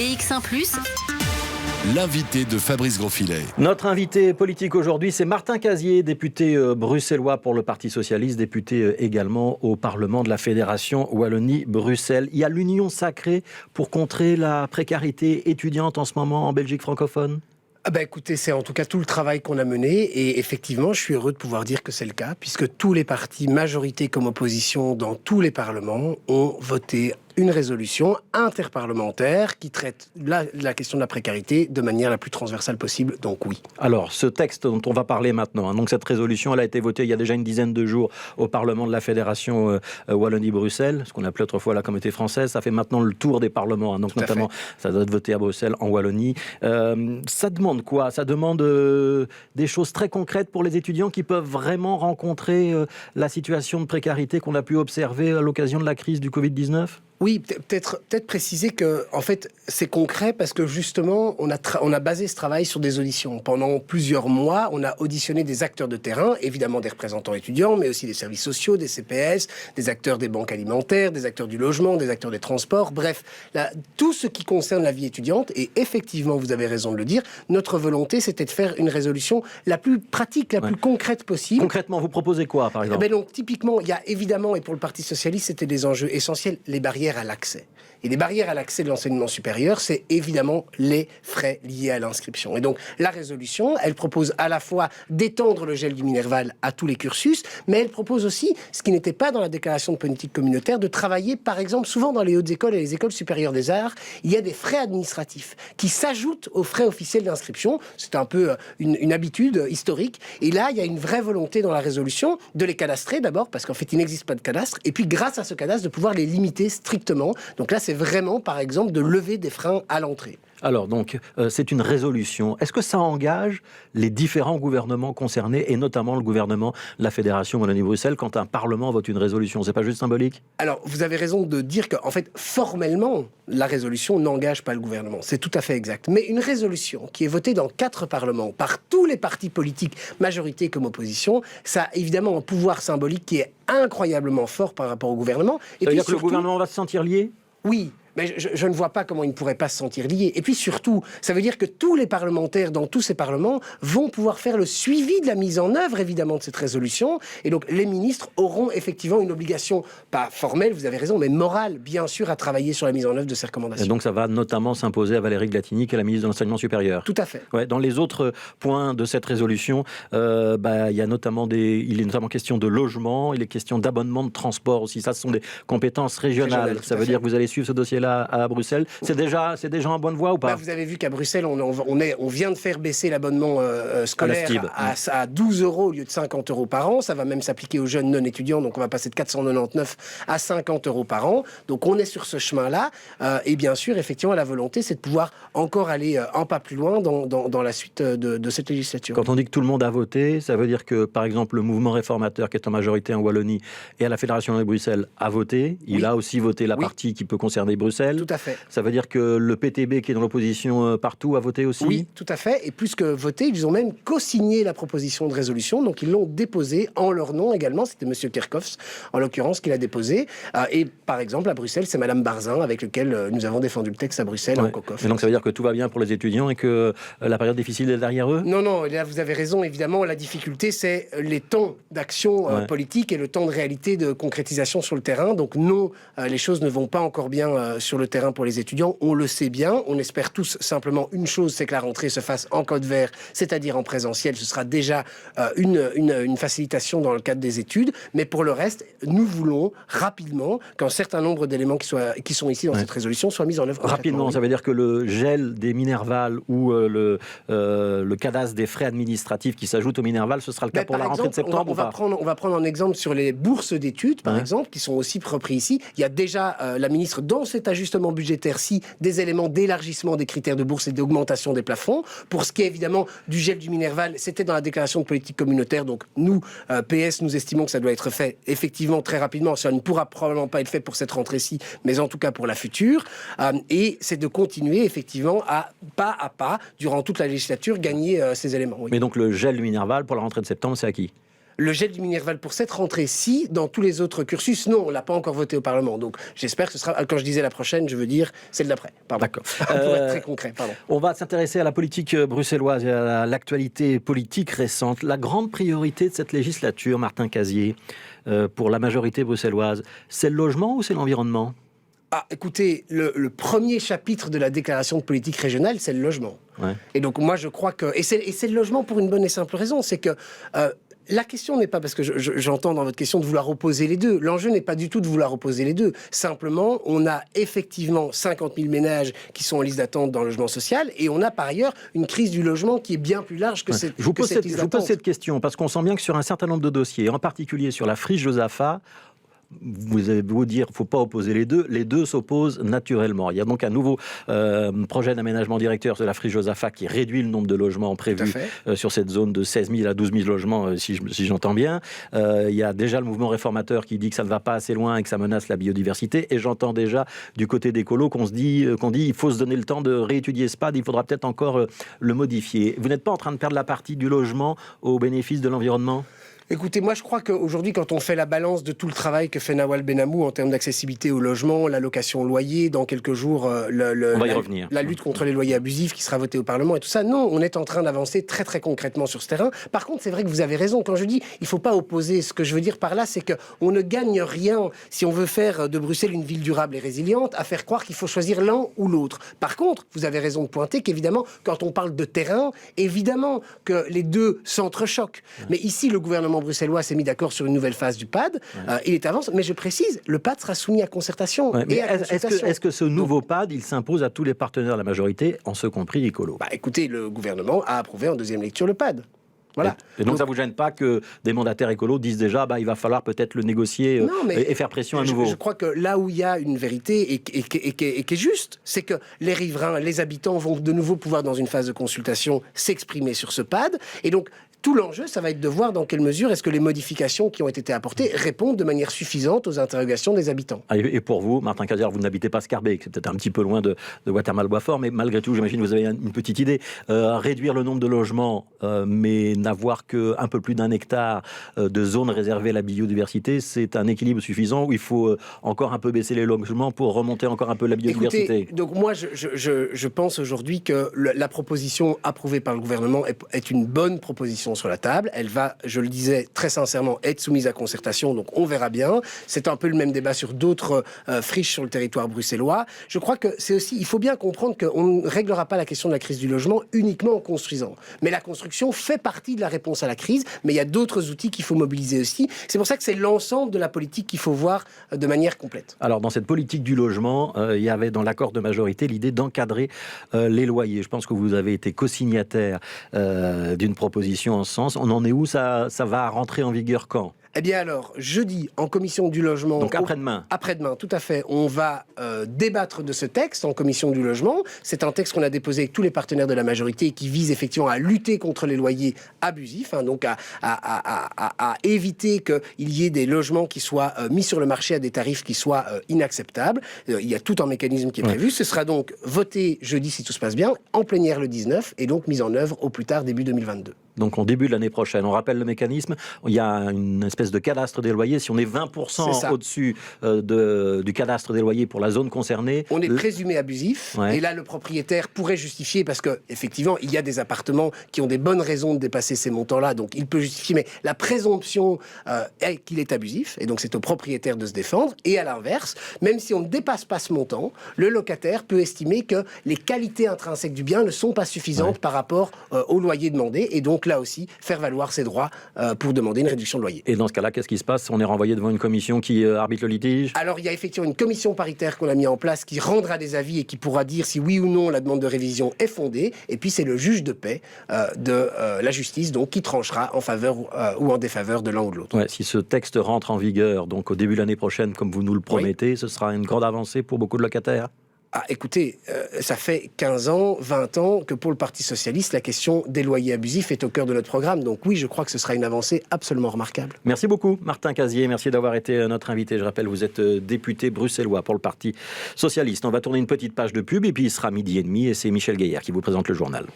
BX1+. L'invité de Fabrice Grosfilet. Notre invité politique aujourd'hui, c'est Martin Casier, député bruxellois pour le Parti Socialiste, député également au Parlement de la Fédération Wallonie-Bruxelles. Il y a l'union sacrée pour contrer la précarité étudiante en ce moment en Belgique francophone ? Écoutez, c'est en tout cas tout le travail qu'on a mené et effectivement, je suis heureux de pouvoir dire que c'est le cas puisque tous les partis, majorité comme opposition dans tous les parlements, ont voté une résolution interparlementaire qui traite la question de la précarité de manière la plus transversale possible, donc oui. Alors, ce texte dont on va parler maintenant, donc cette résolution, elle a été votée il y a déjà une dizaine de jours au Parlement de la Fédération Wallonie-Bruxelles, ce qu'on appelait autrefois la Communauté française. Ça fait maintenant le tour des parlements, donc notamment ça doit être voté à Bruxelles, en Wallonie. Ça demande quoi ? Ça demande des choses très concrètes pour les étudiants qui peuvent vraiment rencontrer la situation de précarité qu'on a pu observer à l'occasion de la crise du Covid-19 ? Oui, peut-être préciser que, en fait, c'est concret parce que justement, on a basé ce travail sur des auditions. Pendant plusieurs mois, on a auditionné des acteurs de terrain, évidemment des représentants étudiants, mais aussi des services sociaux, des CPS, des acteurs des banques alimentaires, des acteurs du logement, des acteurs des transports, bref, tout ce qui concerne la vie étudiante. Et effectivement, vous avez raison de le dire, notre volonté, c'était de faire une résolution la plus pratique, la plus concrète possible. Concrètement, vous proposez quoi, par exemple ? Donc, typiquement, il y a évidemment, et pour le Parti Socialiste, c'était des enjeux essentiels, les barrières à l'accès. Et les barrières à l'accès de l'enseignement supérieur, c'est évidemment les frais liés à l'inscription. Et donc, la résolution, elle propose à la fois d'étendre le gel du Minerval à tous les cursus, mais elle propose aussi, ce qui n'était pas dans la déclaration de politique communautaire, de travailler, par exemple, souvent dans les hautes écoles et les écoles supérieures des arts, il y a des frais administratifs qui s'ajoutent aux frais officiels d'inscription. C'est un peu une habitude historique. Et là, il y a une vraie volonté dans la résolution de les cadastrer d'abord, parce qu'en fait, il n'existe pas de cadastre, et puis grâce à ce cadastre, de pouvoir les limiter strictement. Donc là, c'est vraiment, par exemple, de lever des freins à l'entrée. Alors, donc, c'est une résolution. Est-ce que ça engage les différents gouvernements concernés, et notamment le gouvernement de la Fédération Wallonie-Bruxelles, quand un Parlement vote une résolution ? C'est pas juste symbolique ? Alors, vous avez raison de dire qu'en fait, formellement, la résolution n'engage pas le gouvernement. C'est tout à fait exact. Mais une résolution qui est votée dans 4 parlements, par tous les partis politiques, majorité comme opposition, ça a évidemment un pouvoir symbolique qui est incroyablement fort par rapport au gouvernement. Ça veut dire que le gouvernement va se sentir lié ? Oui. Mais je ne vois pas comment ils ne pourraient pas se sentir liés. Et puis surtout, ça veut dire que tous les parlementaires dans tous ces parlements vont pouvoir faire le suivi de la mise en œuvre, évidemment, de cette résolution. Et donc, les ministres auront effectivement une obligation, pas formelle, vous avez raison, mais morale, bien sûr, à travailler sur la mise en œuvre de ces recommandations. Et donc, ça va notamment s'imposer à Valérie Glatini, qui est la ministre de l'Enseignement supérieur. Tout à fait. Ouais, dans les autres points de cette résolution, il est notamment question de logement, il est question d'abonnement de transport aussi. Ça, ce sont des compétences régionales. Ça veut dire que vous allez suivre ce dossier-là à Bruxelles. C'est déjà en bonne voie ou pas ? Vous avez vu qu'à Bruxelles, on vient de faire baisser l'abonnement scolaire à 12 € au lieu de 50 € par an. Ça va même s'appliquer aux jeunes non étudiants. Donc on va passer de 499 à 50 € par an. Donc on est sur ce chemin-là. Et bien sûr, effectivement, la volonté, c'est de pouvoir encore aller un pas plus loin dans la suite de cette législature. Quand on dit que tout le monde a voté, ça veut dire que, par exemple, le mouvement réformateur qui est en majorité en Wallonie et à la Fédération de Bruxelles a voté. Il a aussi voté la partie qui peut concerner Bruxelles. Tout à fait. Ça veut dire que le PTB, qui est dans l'opposition partout, a voté aussi ? Oui, tout à fait. Et plus que voté, ils ont même co-signé la proposition de résolution. Donc, ils l'ont déposée en leur nom également. C'était M. Kerkhoffs, en l'occurrence, qui l'a déposée. Et par exemple, à Bruxelles, c'est Mme Barzin, avec lequel nous avons défendu le texte à Bruxelles, en COCOF. Et donc, ça veut dire que tout va bien pour les étudiants et que la période difficile est derrière eux ? Non, là, vous avez raison. Évidemment, la difficulté, c'est les temps d'action politique et le temps de réalité de concrétisation sur le terrain. Donc, non, les choses ne vont pas encore bien sur le terrain pour les étudiants, on le sait bien, on espère tous simplement une chose, c'est que la rentrée se fasse en code vert, c'est-à-dire en présentiel. Ce sera déjà une facilitation dans le cadre des études, mais pour le reste, nous voulons rapidement qu'un certain nombre d'éléments qui sont ici dans cette résolution soient mis en œuvre. Rapidement, ça veut dire que le gel des Minerval ou le cadastre des frais administratifs qui s'ajoutent au Minerval, ce sera le cas pour la rentrée de septembre ou pas ? On va prendre un exemple sur les bourses d'études, par exemple, qui sont aussi repris ici. Il y a déjà la ministre, dans cet ajustement budgétaire-ci, des éléments d'élargissement des critères de bourse et d'augmentation des plafonds. Pour ce qui est évidemment du gel du Minerval, c'était dans la déclaration de politique communautaire. Donc nous, PS, nous estimons que ça doit être fait effectivement très rapidement. Ça ne pourra probablement pas être fait pour cette rentrée-ci, mais en tout cas pour la future. Et c'est de continuer effectivement à pas, durant toute la législature, gagner ces éléments. Oui. Mais donc le gel du Minerval pour la rentrée de septembre, c'est acquis ? Le gel du Minerval pour cette rentrée, si. Dans tous les autres cursus, non, on ne l'a pas encore voté au Parlement. Donc j'espère que ce sera, quand je disais la prochaine, je veux dire celle d'après. Pardon. D'accord. Pour être très concret, pardon. On va s'intéresser à la politique bruxelloise et à l'actualité politique récente. La grande priorité de cette législature, Martin Casier, pour la majorité bruxelloise, c'est le logement ou c'est l'environnement ? Ah, écoutez, le premier chapitre de la déclaration de politique régionale, c'est le logement. Ouais. Et donc moi je crois que... Et c'est le logement pour une bonne et simple raison, c'est que... la question n'est pas, parce que j'entends dans votre question de vouloir opposer les deux. L'enjeu n'est pas du tout de vouloir opposer les deux. Simplement, on a effectivement 50 000 ménages qui sont en liste d'attente dans le logement social, et on a par ailleurs une crise du logement qui est bien plus large que cette liste d'attente. Je vous pose cette question, parce qu'on sent bien que sur un certain nombre de dossiers, en particulier sur la friche Josaphat, vous allez vous dire, il ne faut pas opposer les deux s'opposent naturellement. Il y a donc un nouveau projet d'aménagement directeur de la friche Josaphat qui réduit le nombre de logements prévus sur cette zone de 16 000 à 12 000 logements, si j'entends bien. Il y a déjà le mouvement réformateur qui dit que ça ne va pas assez loin et que ça menace la biodiversité. Et j'entends déjà du côté des colos qu'on dit il faut se donner le temps de réétudier ce PAD, il faudra peut-être encore le modifier. Vous n'êtes pas en train de perdre la partie du logement au bénéfice de l'environnement ? Écoutez, moi je crois qu'aujourd'hui, quand on fait la balance de tout le travail que fait Nawal Benamou en termes d'accessibilité au logement, l'allocation au loyer, dans quelques jours, la lutte contre les loyers abusifs qui sera votée au Parlement et tout ça, non, on est en train d'avancer très très concrètement sur ce terrain. Par contre, c'est vrai que vous avez raison. Quand je dis il ne faut pas opposer, ce que je veux dire par là, c'est qu'on ne gagne rien si on veut faire de Bruxelles une ville durable et résiliente, à faire croire qu'il faut choisir l'un ou l'autre. Par contre, vous avez raison de pointer qu'évidemment, quand on parle de terrain, évidemment que les deux s'entrechoquent. Mais ici, le gouvernement bruxellois s'est mis d'accord sur une nouvelle phase du PAD. Il est avance, mais je précise, le PAD sera soumis à concertation. Est-ce que ce nouveau PAD, il s'impose à tous les partenaires de la majorité, en ce compris écolo ? Écoutez, le gouvernement a approuvé en deuxième lecture le PAD. Voilà. Et donc ça ne vous gêne pas que des mandataires écolos disent déjà il va falloir peut-être le négocier et faire pression à nouveau. Je crois que là où il y a une vérité et qui est juste, c'est que les riverains, les habitants vont de nouveau pouvoir, dans une phase de consultation, s'exprimer sur ce PAD. Et donc, tout l'enjeu, ça va être de voir dans quelle mesure est-ce que les modifications qui ont été apportées répondent de manière suffisante aux interrogations des habitants. Et pour vous, Martin Casier, vous n'habitez pas Scarbeck, c'est peut-être un petit peu loin de Watermal-Boisfort, mais malgré tout, j'imagine que vous avez une petite idée. Réduire le nombre de logements, mais n'avoir qu'un peu plus d'1 hectare de zones réservées à la biodiversité, c'est un équilibre suffisant où il faut encore un peu baisser les logements pour remonter encore un peu la biodiversité. Écoutez, donc moi, je pense aujourd'hui que la proposition approuvée par le gouvernement est une bonne proposition sur la table. Elle va, je le disais très sincèrement, être soumise à concertation, donc on verra bien. C'est un peu le même débat sur d'autres friches sur le territoire bruxellois. Je crois que c'est aussi, il faut bien comprendre qu'on ne réglera pas la question de la crise du logement uniquement en construisant. Mais la construction fait partie de la réponse à la crise, mais il y a d'autres outils qu'il faut mobiliser aussi. C'est pour ça que c'est l'ensemble de la politique qu'il faut voir de manière complète. Alors, dans cette politique du logement, il y avait dans l'accord de majorité l'idée d'encadrer les loyers. Je pense que vous avez été co-signataire d'une proposition en ce sens. On en est où ? Ça va rentrer en vigueur quand ? Eh bien alors, jeudi, en commission du logement... Donc après-demain. Après-demain, tout à fait. On va débattre de ce texte en commission du logement. C'est un texte qu'on a déposé avec tous les partenaires de la majorité et qui vise effectivement à lutter contre les loyers abusifs, donc à éviter qu'il y ait des logements qui soient mis sur le marché à des tarifs qui soient inacceptables. Il y a tout un mécanisme qui est prévu. Ce sera donc voté jeudi, si tout se passe bien, en plénière le 19 et donc mis en œuvre au plus tard début 2022. Donc en début de l'année prochaine. On rappelle le mécanisme, il y a une espèce de cadastre des loyers. Si on est 20% au-dessus du cadastre des loyers pour la zone concernée... On est présumé abusif, et là le propriétaire pourrait justifier, parce qu'effectivement il y a des appartements qui ont des bonnes raisons de dépasser ces montants-là, donc il peut justifier, mais la présomption est qu'il est abusif, et donc c'est au propriétaire de se défendre, et à l'inverse, même si on ne dépasse pas ce montant, le locataire peut estimer que les qualités intrinsèques du bien ne sont pas suffisantes par rapport au loyer demandé, et donc là aussi faire valoir ses droits pour demander une réduction de loyer. Et dans ce cas-là, qu'est-ce qui se passe ? On est renvoyé devant une commission qui arbitre le litige ? Alors il y a effectivement une commission paritaire qu'on a mis en place qui rendra des avis et qui pourra dire si oui ou non la demande de révision est fondée, et puis c'est le juge de paix de la justice donc qui tranchera en faveur ou en défaveur de l'un ou de l'autre. Si ce texte rentre en vigueur donc au début de l'année prochaine comme vous nous le promettez, ce sera une grande avancée pour beaucoup de locataires ? Écoutez, ça fait 15 ans, 20 ans que pour le Parti Socialiste, la question des loyers abusifs est au cœur de notre programme. Donc oui, je crois que ce sera une avancée absolument remarquable. Merci beaucoup, Martin Casier. Merci d'avoir été notre invité. Je rappelle, vous êtes député bruxellois pour le Parti Socialiste. On va tourner une petite page de pub et puis il sera 12h30 et c'est Michel Gaillard qui vous présente le journal.